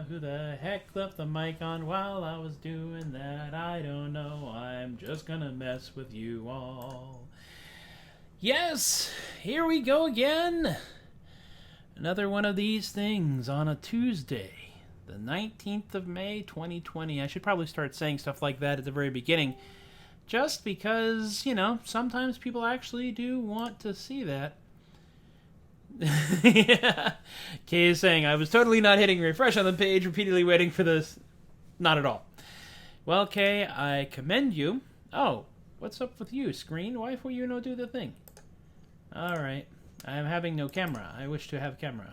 Who the heck left the mic on while I was doing that? I don't know. I'm just gonna mess with you all. Yes, here we go again. Another one of these things on a Tuesday, the 19th of May, 2020. I should probably start saying stuff like that at the very beginning, just because, sometimes people actually do want to see that. Yeah. Kay is saying, I was totally not hitting refresh on the page, repeatedly waiting for this. Not at all. Well, Kay, I commend you. Oh, what's up with you, screen? Why will you not do the thing? Alright. I am having no camera. I wish to have camera.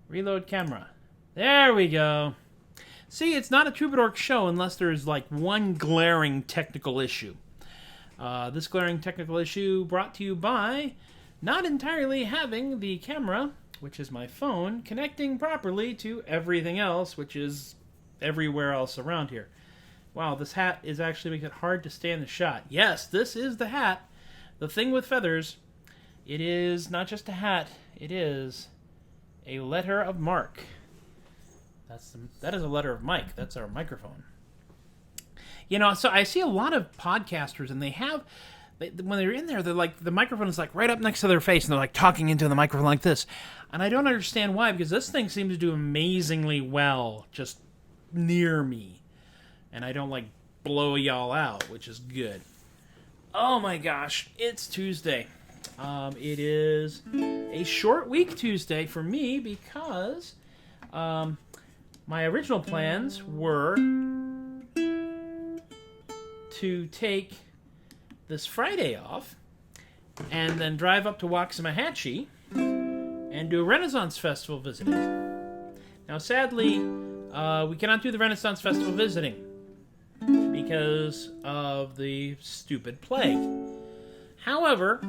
Reload camera. There we go. See, it's not a Troubadork show unless there's like one glaring technical issue. This glaring technical issue brought to you by not entirely having the camera, which is my phone, connecting properly to everything else, which is everywhere else around here. Wow, this hat is actually making it hard to stay in the shot. Yes, this is the hat. The thing with feathers. It is not just a hat. It is a letter of marque. That is a letter of mic. That's our microphone. So I see a lot of podcasters, and when they're in there, they're like, the microphone is like right up next to their face, and they're like talking into the microphone like this. And I don't understand why, because this thing seems to do amazingly well just near me. And I don't like blow y'all out, which is good. Oh my gosh, it's Tuesday. It is a short week Tuesday for me because my original plans were to take this Friday off and then drive up to Waxahachie and do a Renaissance Festival visiting. Now, sadly, we cannot do the Renaissance Festival visiting because of the stupid plague. However,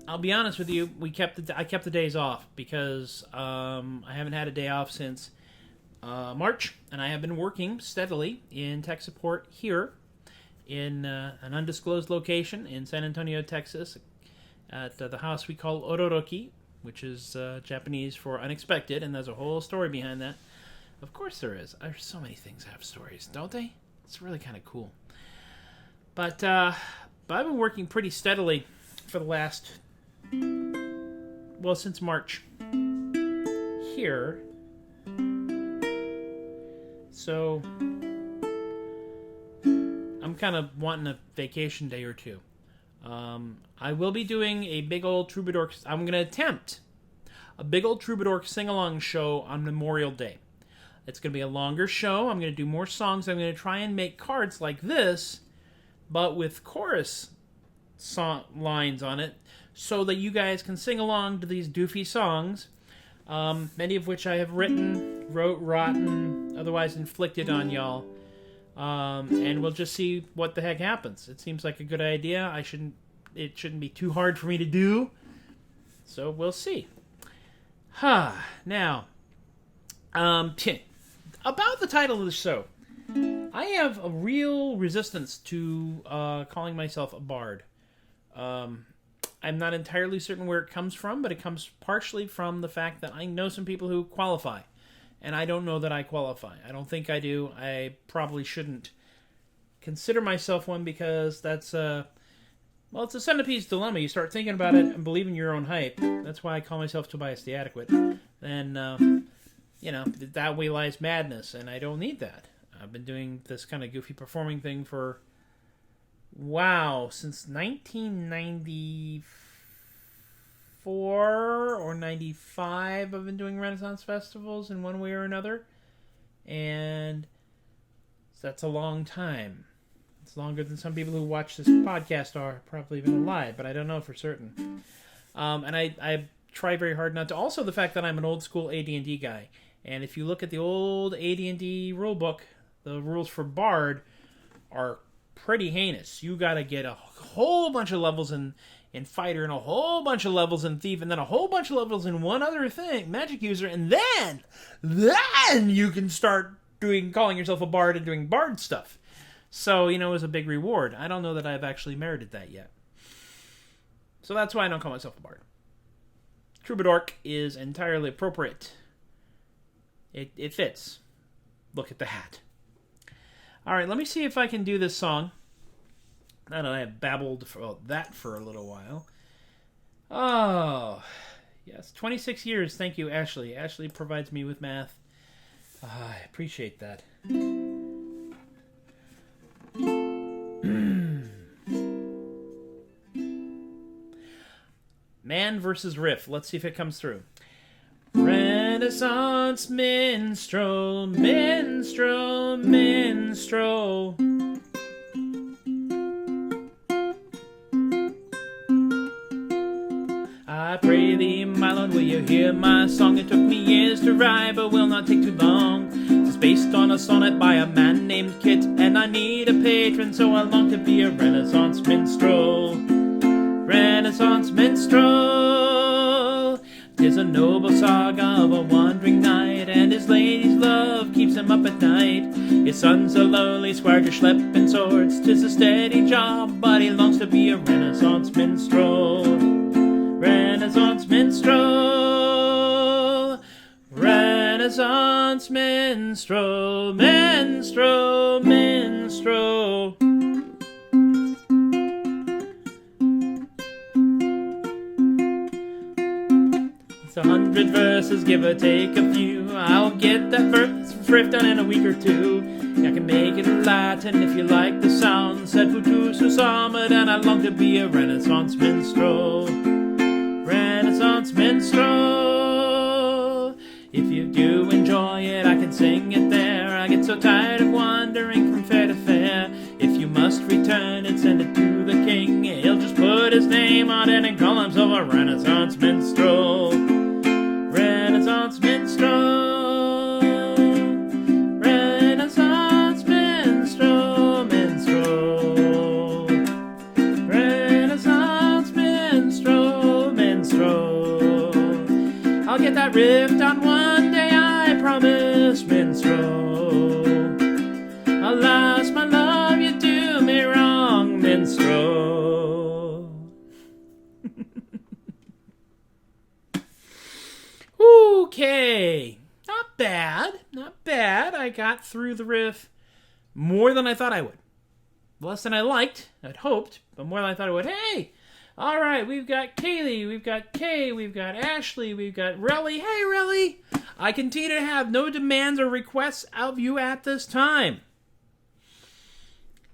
I'll be honest with you, I kept the days off because I haven't had a day off since March, and I have been working steadily in tech support here in an undisclosed location in San Antonio, Texas, at the house we call Ororoki, which is Japanese for unexpected, and there's a whole story behind that. Of course there is. There's so many things that have stories, don't they? It's really kind of cool. But I've been working pretty steadily for the last, since March here. So I'm kind of wanting a vacation day or two. I will be doing a big old Troubadork. I'm going to attempt a big old Troubadork sing-along show on Memorial Day. It's going to be a longer show. I'm going to do more songs. I'm going to try and make cards like this, but with chorus lines on it, so that you guys can sing along to these doofy songs, many of which I have wrote, rotten, otherwise inflicted on y'all. And we'll just see what the heck happens. It seems like a good idea. It shouldn't be too hard for me to do. So we'll see. Now, about the title of the show. I have a real resistance to calling myself a bard. I'm not entirely certain where it comes from, but it comes partially from the fact that I know some people who qualify. And I don't know that I qualify. I don't think I do. I probably shouldn't consider myself one because that's it's a centerpiece dilemma. You start thinking about it and believing your own hype. That's why I call myself Tobias the Adequate. Then, that way lies madness, and I don't need that. I've been doing this kind of goofy performing thing since 1994 or 95. I've been doing Renaissance festivals in one way or another, and that's a long time. It's longer than some people who watch this podcast are probably even alive, but I don't know for certain. And I try very hard not to. Also, the fact that I'm an old school AD&D guy, and if you look at the old AD&D rulebook, the rules for Bard are pretty heinous. You got to get a whole bunch of levels in Fighter, and a whole bunch of levels in Thief, and then a whole bunch of levels in one other thing, Magic User, and then you can start calling yourself a Bard and doing Bard stuff. So, it was a big reward. I don't know that I've actually merited that yet. So that's why I don't call myself a Bard. Troubadork is entirely appropriate. It fits. Look at the hat. All right, let me see if I can do this song. Now that I have babbled about that for a little while. Oh, yes, 26 years. Thank you, Ashley. Ashley provides me with math. I appreciate that. Man versus riff. Let's see if it comes through. Renaissance minstrel, minstrel, minstrel. I pray thee, my lord, will you hear my song? It took me years to write, but will not take too long. It's based on a sonnet by a man named Kit, and I need a patron, so I long to be a Renaissance minstrel. Renaissance minstrel. 'Tis a noble saga of a wandering knight, and his lady's love keeps him up at night. His son's a lowly squire just schlepping swords. 'Tis a steady job, but he longs to be a Renaissance minstrel. Renaissance minstrel. Renaissance minstrel. Minstrel, minstrel. It's 100 verses, give or take a few. I'll get that verse riff done in a week or two. I can make it in Latin if you like the sound. Sed futus susamet, and I long to be a Renaissance minstrel. Renaissance minstrel. If you do enjoy it, I can sing it there. I get so tired of wandering from fair to fair. If you must return it, send it to the king. He'll just put his name on it and call himself a Renaissance minstrel. Renaissance minstrel. Renaissance minstrel. Minstrel. Renaissance minstrel. Minstrel. I'll get that riff done one day, I promise, minstrel. Alas, my love, you do me wrong, minstrel. Okay, not bad, not bad. I got through the riff more than I thought I would. Less than I liked, I'd hoped, but more than I thought I would. Hey, all right, we've got Kayli, we've got Kay, we've got Ashley, we've got Rellie. Hey, Rellie, I continue to have no demands or requests of you at this time.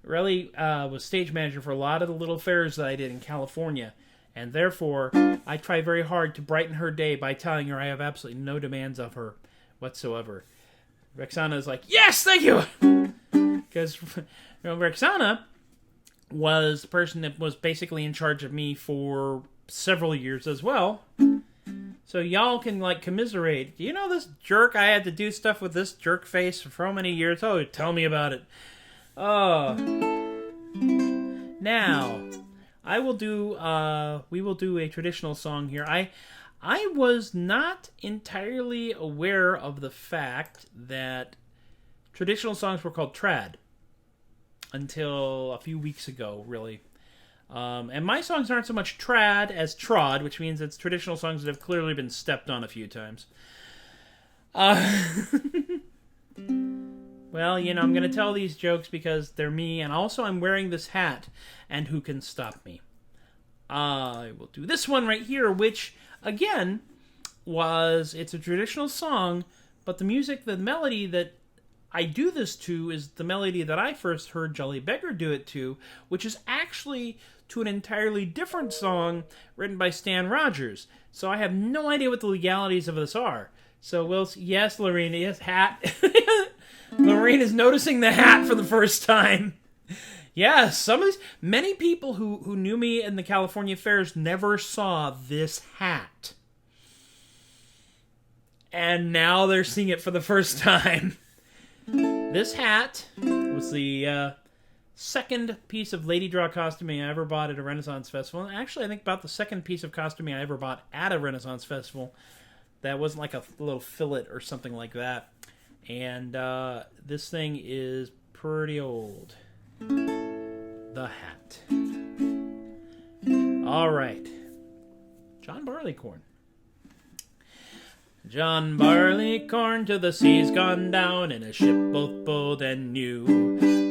Rellie was stage manager for a lot of the little fairs that I did in California, and therefore I try very hard to brighten her day by telling her I have absolutely no demands of her whatsoever. Rexana is like, yes, thank you! Because Rexana was the person that was basically in charge of me for several years as well. So y'all can, like, commiserate. Do you know this jerk? I had to do stuff with this jerk face for so many years. Oh, tell me about it. Oh. Now, we will do a traditional song here. I was not entirely aware of the fact that traditional songs were called trad until a few weeks ago, really. And my songs aren't so much trad as trod, which means it's traditional songs that have clearly been stepped on a few times. Well, you know, I'm going to tell these jokes because they're me, and also I'm wearing this hat, and who can stop me? I will do this one right here, which, again, it's a traditional song, but the music, the melody that I do this to is the melody that I first heard Jolly Beggar do it to, which is actually to an entirely different song written by Stan Rogers. So I have no idea what the legalities of this are. So, yes, Laureen, yes, hat. Laureen is noticing the hat for the first time. Yes, many people who knew me in the California fairs never saw this hat. And now they're seeing it for the first time. This hat was the second piece of lady draw costuming I ever bought at a Renaissance festival. And actually, I think about the second piece of costuming I ever bought at a Renaissance festival. That wasn't like a little fillet or something like that. And this thing is pretty old. The hat. All right. John Barleycorn. John Barleycorn to the sea's gone down in a ship both bold and new,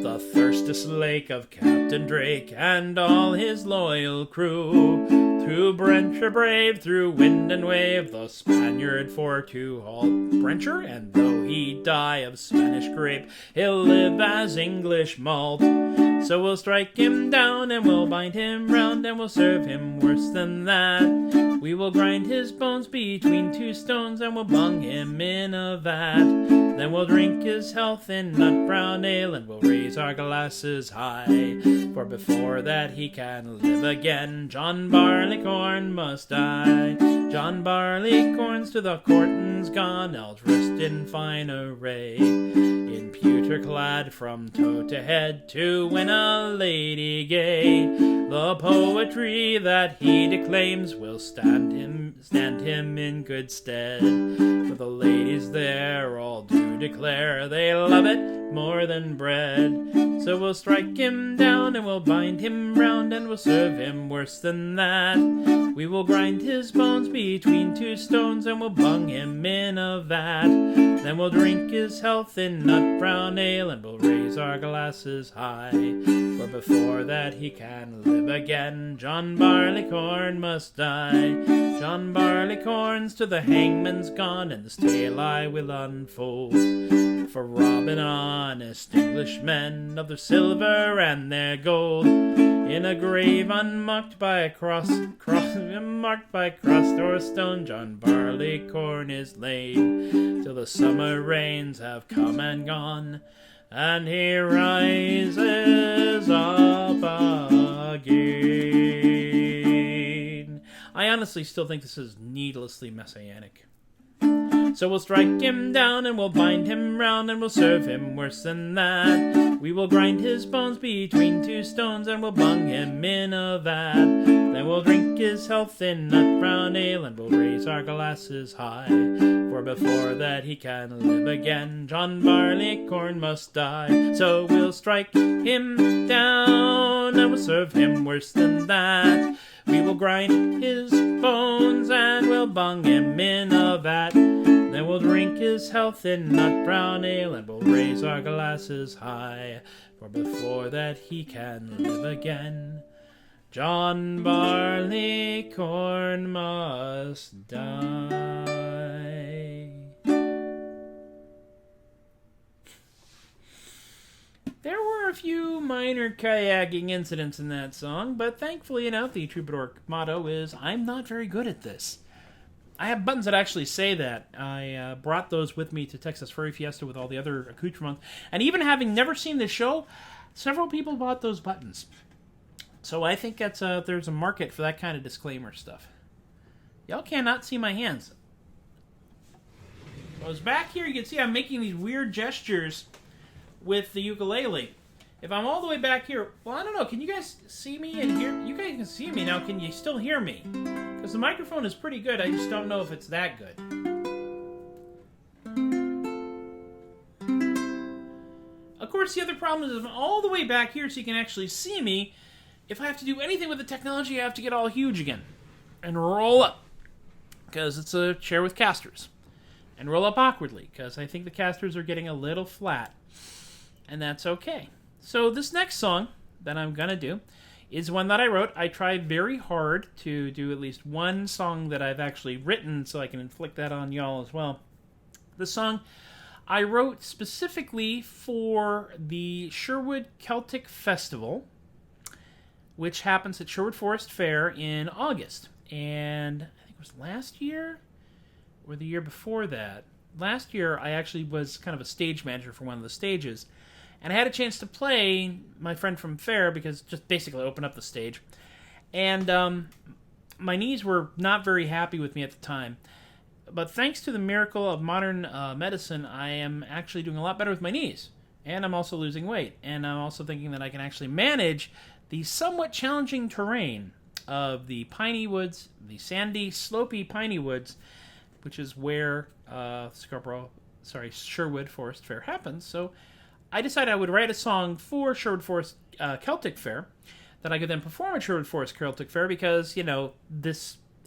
the thirstiest lake of Captain Drake and all his loyal crew. Through Brencher brave, through wind and wave, the Spaniard for to halt Brencher, and though he die of Spanish grape, he'll live as English malt. So we'll strike him down, and we'll bind him round, and we'll serve him worse than that. We will grind his bones between two stones, and we'll bung him in a vat. Then we'll drink his health in nut brown ale, and we'll raise our glasses high, for before that he can live again, John Barleycorn must die. John Barleycorn's to the courtins gone, all dressed in fine array, in pewter clad from toe to head, to win a lady gay. The poetry that he declaims will stand him in good stead, for the ladies there all do declare they love it more than bread. So we'll strike him down, and we'll bind him round, and we'll serve him worse than that. We will grind his bones between two stones, and we'll bung him in a vat. Then we'll drink his health in nut brown ale, and we'll raise our glasses high, for before that he can live again, John Barleycorn must die. John Barleycorn's to the hangman's gone, and this tale I will unfold, for robbing honest Englishmen of their silver and their gold. In a grave unmarked by a cross marked by crust or stone, John Barleycorn is laid, till the summer rains have come and gone, and he rises up again. I honestly still think this is needlessly messianic. So we'll strike him down, and we'll bind him round, and we'll serve him worse than that. We will grind his bones between two stones, and we'll bung him in a vat. Then we'll drink his health in nut brown ale, and we'll raise our glasses high, for before that he can live again, John Barleycorn must die. So we'll strike him down, and we'll serve him worse than that. We will grind his bones, and we'll bung him in a vat. Then we'll drink his health in nut brown ale, and we'll raise our glasses high, for before that he can live again, John Barleycorn must die. There were a few minor kayaking incidents in that song, but thankfully enough, the Troubadork motto is, I'm not very good at this. I have buttons that actually say that. I brought those with me to Texas Furry Fiesta with all the other accoutrements. And even having never seen the show, several people bought those buttons. So I think that's there's a market for that kind of disclaimer stuff. Y'all cannot see my hands. I was back here, you can see I'm making these weird gestures with the ukulele. If I'm all the way back here, well, I don't know. Can you guys see me and hear? You guys can see me now. Can you still hear me? Because the microphone is pretty good. I just don't know if it's that good. Of course, the other problem is if I'm all the way back here so you can actually see me, if I have to do anything with the technology, I have to get all huge again and roll up, because it's a chair with casters, and roll up awkwardly because I think the casters are getting a little flat, and that's okay. So this next song that I'm going to do is one that I wrote. I tried very hard to do at least one song that I've actually written so I can inflict that on y'all as well. The song I wrote specifically for the Sherwood Celtic Festival, which happens at Sherwood Forest Fair in August. And I think it was last year or the year before that. Last year I actually was kind of a stage manager for one of the stages. And I had a chance to play my friend from Faire, because just basically open up the stage. And my knees were not very happy with me at the time. But thanks to the miracle of modern medicine, I am actually doing a lot better with my knees. And I'm also losing weight. And I'm also thinking that I can actually manage the somewhat challenging terrain of the piney woods, the sandy, slopey piney woods, which is where Sherwood Forest Fair happens. So I decided I would write a song for Sherwood Forest Celtic Fair that I could then perform at Sherwood Forest Celtic Fair, because, you know,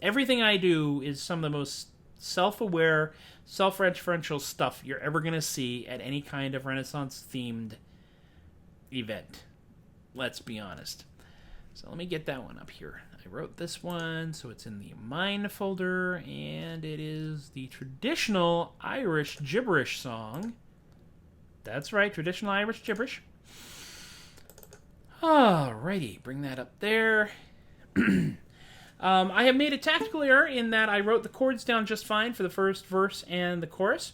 everything I do is some of the most self-aware, self-referential stuff you're ever going to see at any kind of Renaissance-themed event. Let's be honest. So let me get that one up here. I wrote this one, so it's in the Mine folder, and it is the traditional Irish Gibberish Song. That's right, traditional Irish Gibberish. Alrighty, bring that up there. I have made a tactical error in that I wrote the chords down just fine for the first verse and the chorus,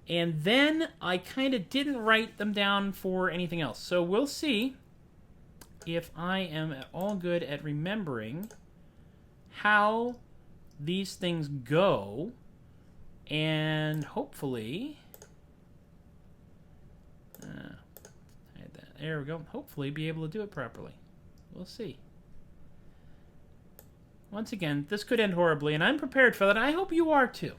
and then I kind of didn't write them down for anything else. So we'll see if I am at all good at remembering how these things go, and hopefully... there we go. Hopefully be able to do it properly. We'll see. Once again, this could end horribly, and I'm prepared for that. I hope you are too.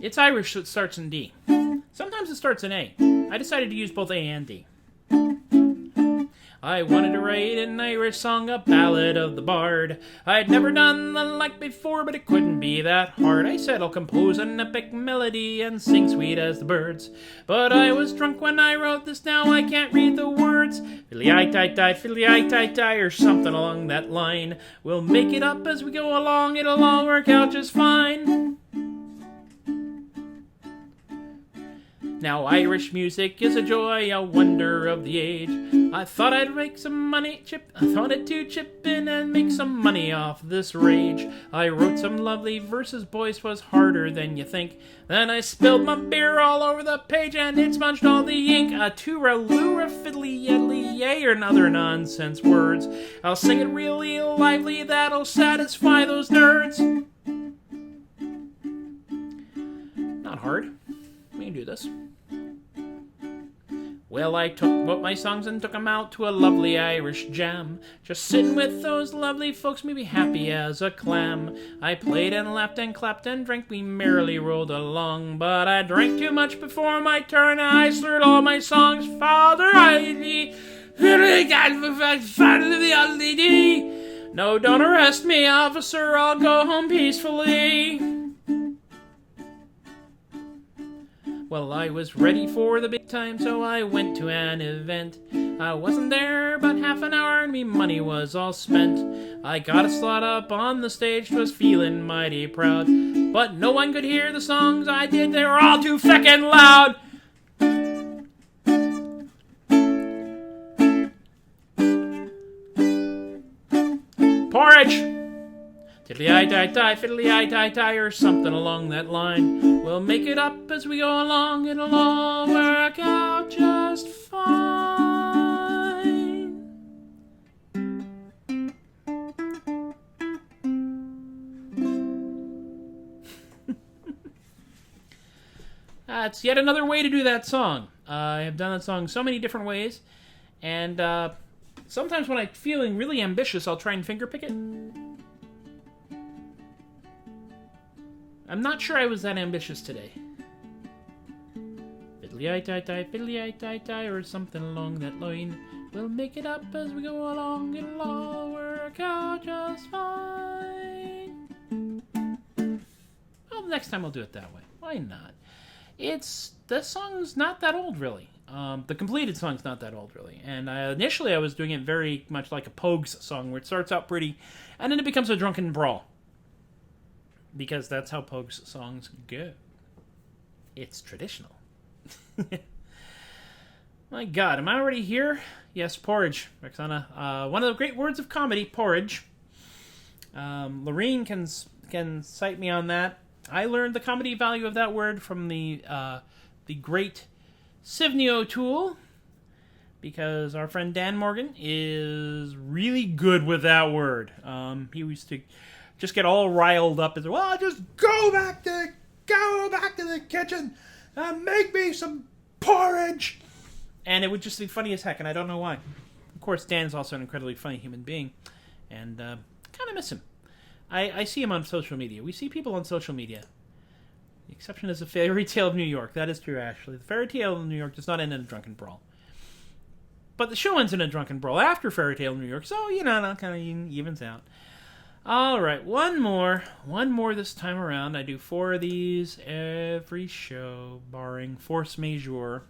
It's Irish, so it starts in D. Sometimes it starts in A. I decided to use both A and D. I wanted to write an Irish song, a ballad of the bard. I'd never done the like before, but it couldn't be that hard. I said I'll compose an epic melody and sing sweet as the birds. But I was drunk when I wrote this, now I can't read the words. Fiddly-I-tie-tie, fiddly-I-tie-tie, or something along that line. We'll make it up as we go along, it'll all work out just fine. Now Irish music is a joy, a wonder of the age. I thought I'd make some money, I thought I'd chip in and make some money off this rage. I wrote some lovely verses, boys, 'twas harder than you think. Then I spilled my beer all over the page and it smudged all the ink. A toora-loora, fiddly-yeddly, yay, or other nonsense words. I'll sing it really lively, that'll satisfy those nerds. Not hard. We can do this. Well, I wrote my songs and took 'em out to a lovely Irish jam. Just sitting with those lovely folks made me happy as a clam. I played and laughed and clapped and drank, we merrily rolled along. But I drank too much before my turn and I slurred all my songs. Father, no, don't arrest me, officer, I'll go home peacefully. Well, I was ready for the big time, so I went to an event. I wasn't there but half an hour and me money was all spent. I got a slot up on the stage, 'twas feeling mighty proud. But no one could hear the songs I did, they were all too feckin' loud. Porridge! Tiddly-I-tie-tie, fiddly-I-tie-tie, or something along that line. We'll make it up as we go along, it'll all work out just fine. That's yet another way to do that song. I have done that song so many different ways, and sometimes when I'm feeling really ambitious, I'll try and fingerpick it. I'm not sure I was that ambitious today. Fiddly-I-tie-tie, fiddly-I-tie-tie, or something along that line. We'll make it up as we go along, it'll all work out just fine. Well, next time I'll do it that way. Why not? The song's not that old, really. The completed song's not that old, really. And initially I was doing it very much like a Pogues song, where it starts out pretty, and then it becomes a drunken brawl. Because that's how Pogues songs go. It's traditional. My God, am I already here? Yes, porridge, Roxana. One of the great words of comedy, porridge. Laureen can cite me on that. I learned the comedy value of that word from the great Sivney O'Toole, because our friend Dan Morgan is really good with that word. He used to just get all riled up and say, well, just go back to the kitchen and make me some porridge. And it would just be funny as heck, and I don't know why. Of course, Dan is also an incredibly funny human being, and kind of miss him. I see him on social media. We see people on social media. The exception is the Fairy Tale of New York. That is true, actually. The Fairy Tale of New York does not end in a drunken brawl. But the show ends in a drunken brawl after Fairy Tale New York, so, you know, that kind of evens out. All right, one more this time around. I do 4 of these every show, barring force majeure.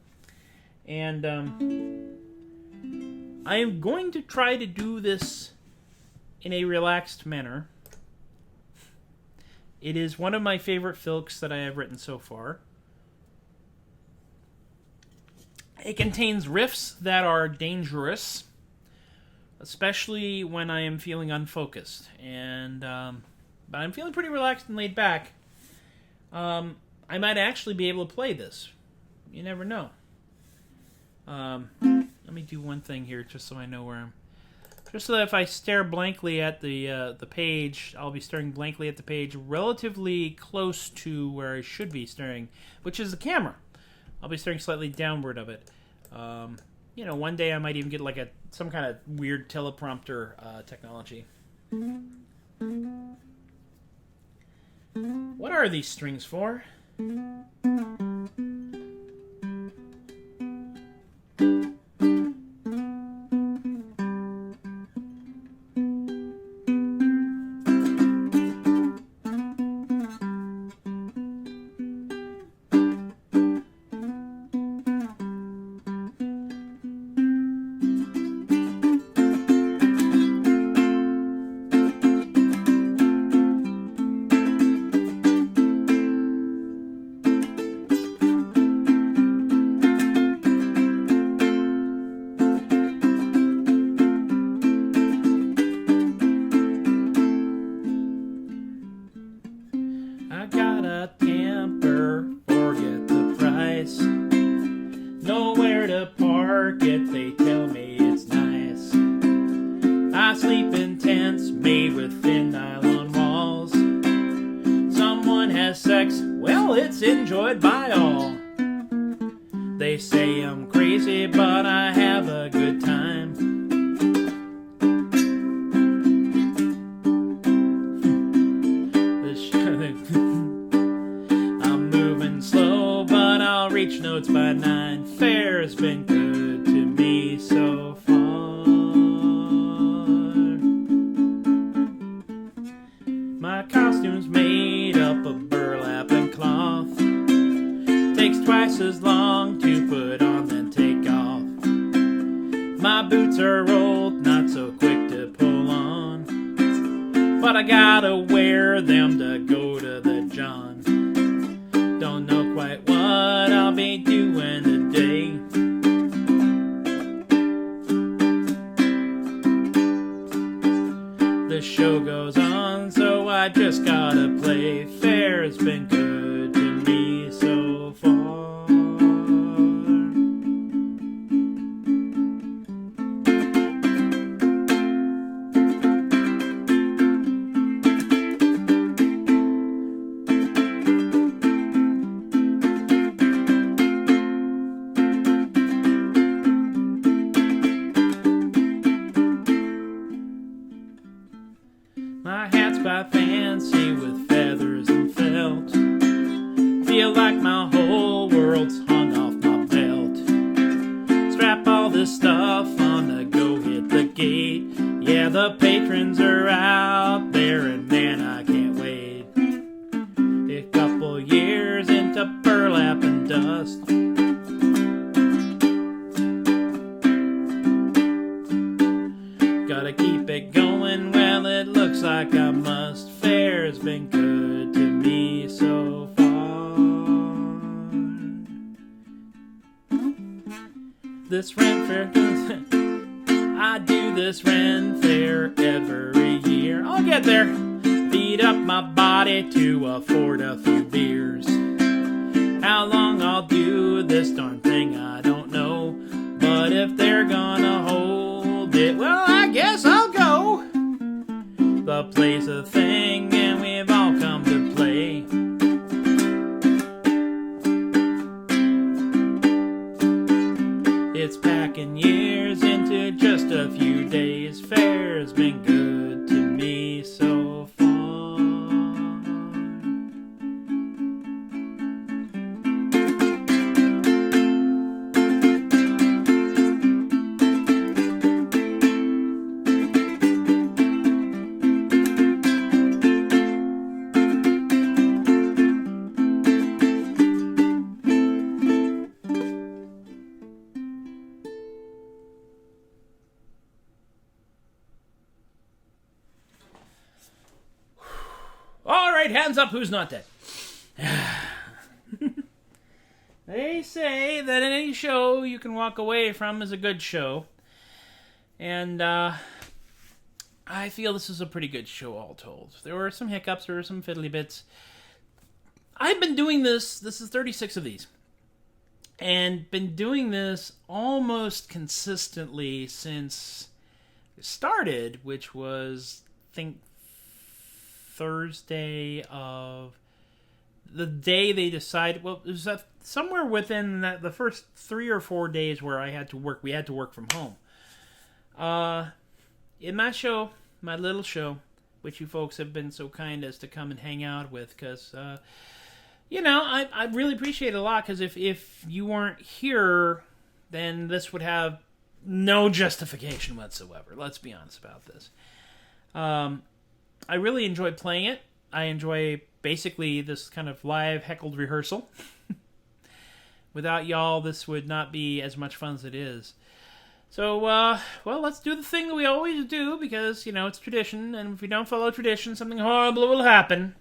And I am going to try to do this in a relaxed manner. It is one of my favorite filks that I have written so far. It contains riffs that are dangerous, especially when I am feeling unfocused. And but I'm feeling pretty relaxed and laid back. I might actually be able to play this. You never know. Let me do one thing here, just so I know where I'm. Just so that if I stare blankly at the page, I'll be staring blankly at the page, relatively close to where I should be staring, which is the camera. I'll be staring slightly downward of it. You know, one day I might even get like some kind of weird teleprompter technology. What are these strings for? Enjoyed by all. They say I'm crazy, but I have a good time. I'm moving slow, but I'll reach notes by 9. Faire has been good to me so far. My costume's made up of burlap and cloth. Takes twice as long to put on than take off. My boots are old, not so quick to pull on, but I gotta wear them to go to the John. Don't know quite what I'll be doing today. The show goes on, so I just gotta play. Faire has been good to me so far. My hat's by fancy with feathers and felt. Feel like my whole world's hung off my belt. Strap all this stuff on to go hit the gate. Yeah, the patrons are out there and man, I can't wait. A couple years into burlap and dust. Gotta keep it going, well it looks like I must. Faire has been good to me so far. This Ren Fair, I do this Ren Fair every year. I'll get there, beat up my body to afford a few beers. How long I'll do this darn thing, I don't know. But if they're gonna hold it, well, I guess I'll go. The play's a thing, and we've all come to play. It's packing years into just a few days. Faire has been good to me so far. right, hands up, who's not dead? They say that any show you can walk away from is a good show. And, I feel this is a pretty good show, all told. There were some hiccups, there were some fiddly bits. I've been doing this is 36 of these. And been doing this almost consistently since it started, which was, I think, Thursday of the day they decided. Well, it was somewhere within the first 3 or 4 days where I had to work. We had to work from home. In my show, my little show, which you folks have been so kind as to come and hang out with, because I really appreciate it a lot. Because if you weren't here, then this would have no justification whatsoever. Let's be honest about this. I really enjoy playing it. I enjoy basically this kind of live heckled rehearsal. Without y'all, this would not be as much fun as it is. So, let's do the thing that we always do, because, it's tradition, and if we don't follow tradition, something horrible will happen.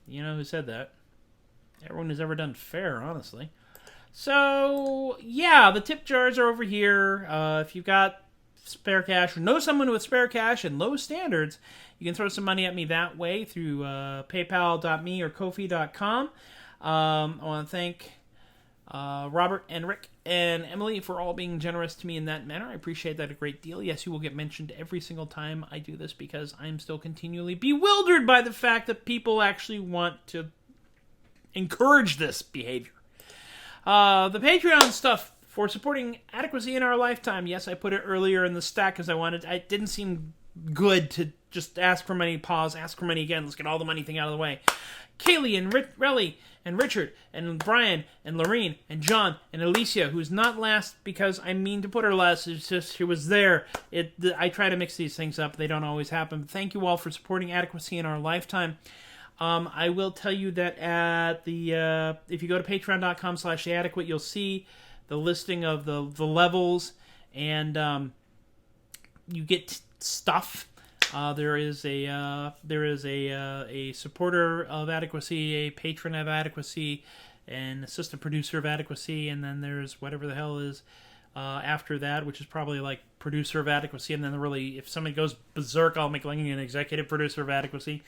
You know who said that? Everyone who's ever done Faire, honestly. So, yeah, the tip jars are over here. If you've got spare cash, or know someone with spare cash and low standards, you can throw some money at me that way through paypal.me or kofi.com. I want to thank Robert and Rick and Emily for all being generous to me in that manner. I appreciate that a great deal. Yes, you will get mentioned every single time I do this, because I'm still continually bewildered by the fact that people actually want to encourage this behavior. The Patreon stuff for supporting adequacy in our lifetime. Yes, I put it earlier in the stack because it didn't seem good to just ask for money, pause, ask for money again. Let's get all the money thing out of the way. Kayli and Rellie and Richard and Brian and Laureen and John and Alysia, who's not last because I mean to put her last. It's just she was there. I try to mix these things up. They don't always happen. But thank you all for supporting adequacy in our lifetime. I will tell you that at if you go to patreon.com/theadequate, you'll see the listing of the levels, and you get stuff. There is a supporter of adequacy, a patron of adequacy, an assistant producer of adequacy, and then there's whatever the hell is after that, which is probably like producer of adequacy, and then if somebody goes berserk, I'll make like an executive producer of adequacy.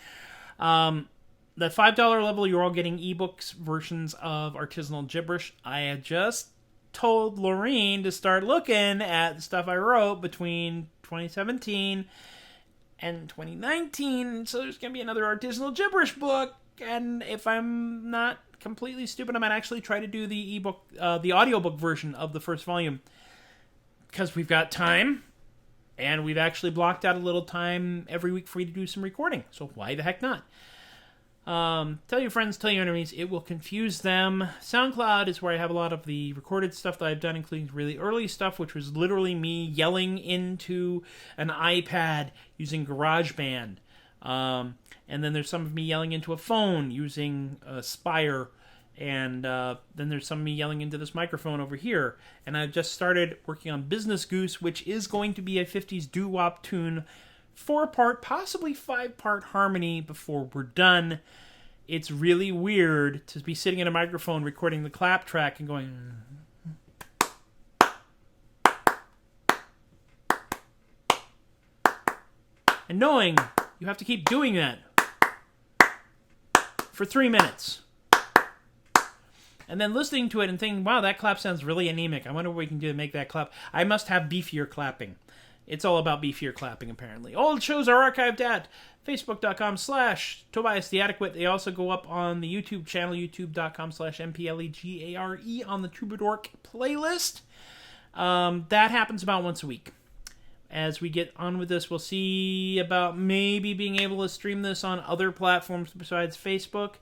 The $5 level, you're all getting ebooks, versions of Artisanal Gibberish. I had just told Laureen to start looking at the stuff I wrote between 2017 and 2019, so there's going to be another Artisanal Gibberish book, and if I'm not completely stupid, I might actually try to do the ebook, the audiobook version of the first volume, because we've got time, and we've actually blocked out a little time every week for you to do some recording, so why the heck not? Tell your friends, tell your enemies, it will confuse them. SoundCloud is where I have a lot of the recorded stuff that I've done, including really early stuff, which was literally me yelling into an iPad using GarageBand. And then there's some of me yelling into a phone using Spire. And then there's some of me yelling into this microphone over here. And I've just started working on Business Goose, which is going to be a 50s doo-wop tune, 4-part, possibly 5-part harmony before we're done. It's really weird to be sitting in a microphone recording the clap track and going, and knowing you have to keep doing that for 3 minutes. And then listening to it and thinking, wow, that clap sounds really anemic. I wonder what we can do to make that clap. I must have beefier clapping. It's all about beefier clapping, apparently. Old shows are archived at facebook.com/TobiasTheAdequate. They also go up on the YouTube channel, youtube.com/MPLEGARE on the Troubadork playlist. That happens about once a week. As we get on with this, we'll see about maybe being able to stream this on other platforms besides Facebook.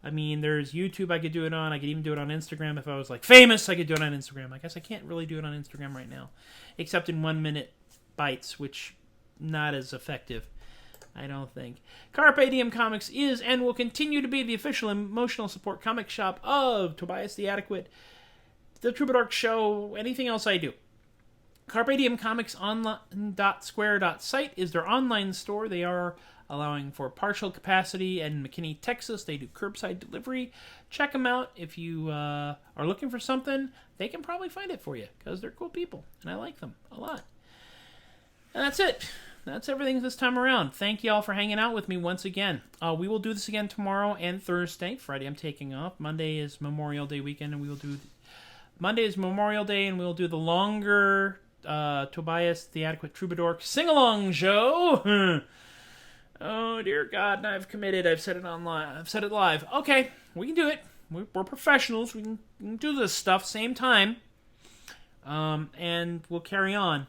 I mean, there's YouTube I could do it on. I could even do it on Instagram. If I was, like, famous, I could do it on Instagram. I guess I can't really do it on Instagram right now, except in 1-minute bites, which not as effective, I don't think. Carpe Diem Comics is and will continue to be the official emotional support comic shop of Tobias the Adequate, the Troubadork Show, anything else I do. Carpe Diem Comics Online.square.site is their online store. They are allowing for partial capacity. And in McKinney, Texas, they do curbside delivery. Check them out. If you are looking for something, they can probably find it for you because they're cool people, and I like them a lot. And that's it. That's everything this time around. Thank you all for hanging out with me once again. We will do this again tomorrow and Thursday. Friday I'm taking off. Monday is Memorial Day weekend, and we will do... Monday is Memorial Day, and we'll do the longer Tobias the Adequate Troubadork sing-along show. Oh, dear God, and I've committed. I've said it online. I've said it live. Okay, we can do it. We're professionals. We can do this stuff same time. And we'll carry on.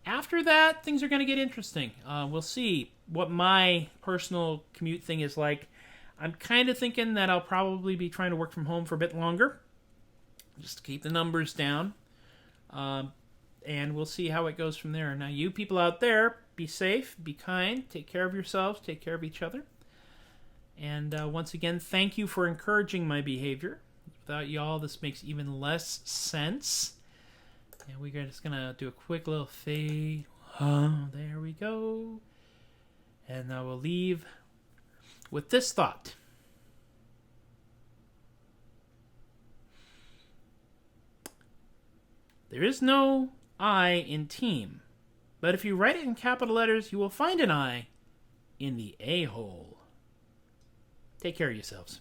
After that, things are going to get interesting. We'll see what my personal commute thing is like. I'm kind of thinking that I'll probably be trying to work from home for a bit longer, just to keep the numbers down. And we'll see how it goes from there. Now, you people out there, be safe, be kind, take care of yourselves, take care of each other. And once again, thank you for encouraging my behavior. Without y'all, this makes even less sense. And we're just going to do a quick little fade. Oh, there we go. And I will leave with this thought. There is no I in team, but if you write it in capital letters, you will find an I in the a-hole. Take care of yourselves.